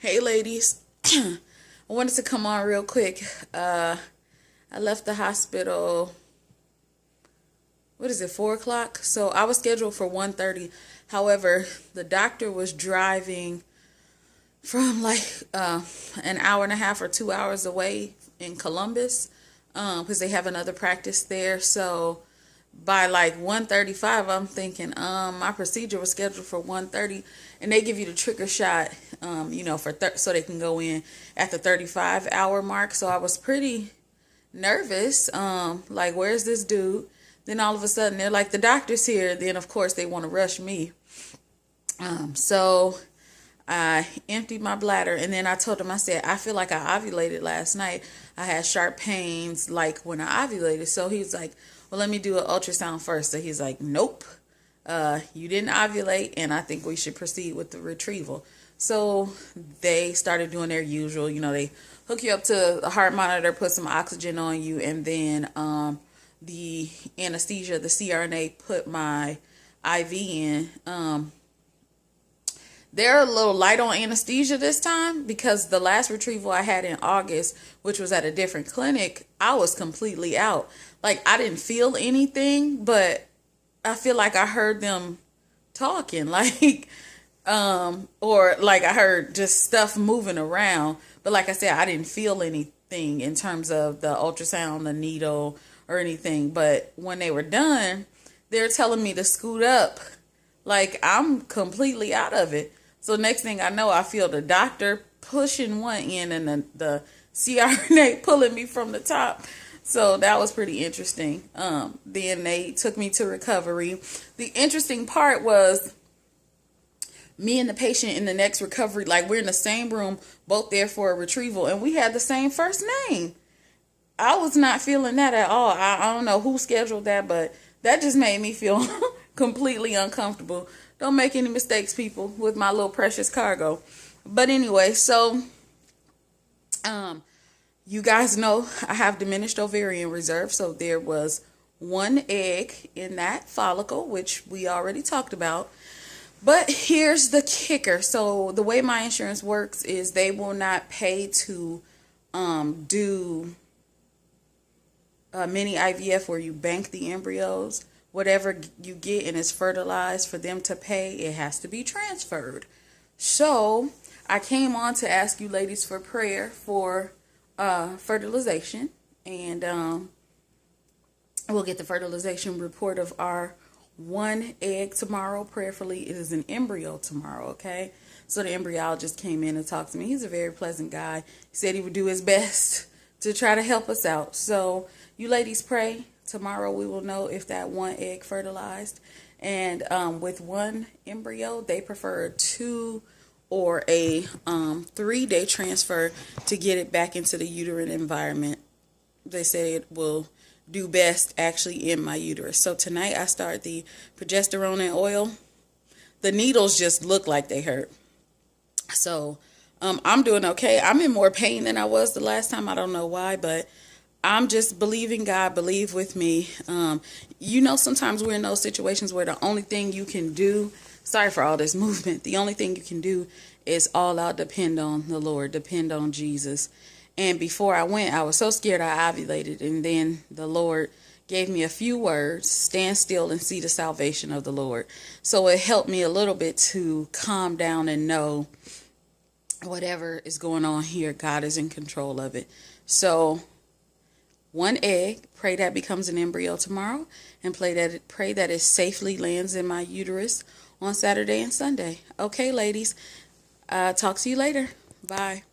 Hey ladies, I wanted to come on real quick. I left the hospital, what is it, 4 o'clock? So I was scheduled for 1:30. However, the doctor was driving from an hour and a half or 2 hours away in Columbus, because they have another practice there. So by 1:35, I'm thinking my procedure was scheduled for 1:30, and they give you the trigger shot, so they can go in at the 35-hour mark. So I was pretty nervous, where's this dude? Then all of a sudden they're like, the doctor's here. Then of course they want to rush me. So I emptied my bladder, and then I told him, I said, I feel like I ovulated last night. I had sharp pains like when I ovulated. So he's like, well, let me do an ultrasound first. So he's like, nope, you didn't ovulate, and I think we should proceed with the retrieval. So they started doing their usual, they hook you up to a heart monitor, put some oxygen on you, and then the anesthesia, the CRNA, put my IV in. They're a little light on anesthesia this time, because the last retrieval I had in August, which was at a different clinic, I was completely out. I didn't feel anything, but I feel like I heard them talking, or I heard just stuff moving around. But like I said, I didn't feel anything in terms of the ultrasound, the needle, or anything. But when they were done, they're telling me to scoot up. I'm completely out of it. So next thing I know, I feel the doctor pushing one end and the CRNA pulling me from the top. So that was pretty interesting. Then they took me to recovery. The interesting part was me and the patient in the next recovery, we're in the same room, both there for a retrieval, and we had the same first name. I was not feeling that at all. I don't know who scheduled that, but that just made me feel completely uncomfortable. Don't make any mistakes, people, with my little precious cargo. But anyway, so you guys know I have diminished ovarian reserve. So there was one egg in that follicle, which we already talked about. But here's the kicker. So the way my insurance works is they will not pay to do mini IVF where you bank the embryos. Whatever you get and is fertilized, for them to pay, it has to be transferred. So I came on to ask you ladies for prayer for fertilization, and we'll get the fertilization report of our one egg tomorrow. Prayerfully, it is an embryo tomorrow, okay? So the embryologist came in and talked to me. He's a very pleasant guy. He said he would do his best to try to help us out. So you ladies pray. Tomorrow we will know if that one egg fertilized. And with one embryo, they prefer a 2 or a 3-day transfer to get it back into the uterine environment. They say it will do best actually in my uterus. So tonight I start the progesterone and oil. The needles just look like they hurt. So I'm doing okay. I'm in more pain than I was the last time. I don't know why, but I'm just believing God. Believe with me. Sometimes we're in those situations where the only thing you can do, sorry for all this movement, the only thing you can do is all out depend on the Lord, depend on Jesus. And before I went, I was so scared I ovulated. And then the Lord gave me a few words: stand still and see the salvation of the Lord. So it helped me a little bit to calm down and know whatever is going on here, God is in control of it. So one egg, pray that becomes an embryo tomorrow, and pray that it safely lands in my uterus on Saturday and Sunday. Okay, ladies, talk to you later. Bye.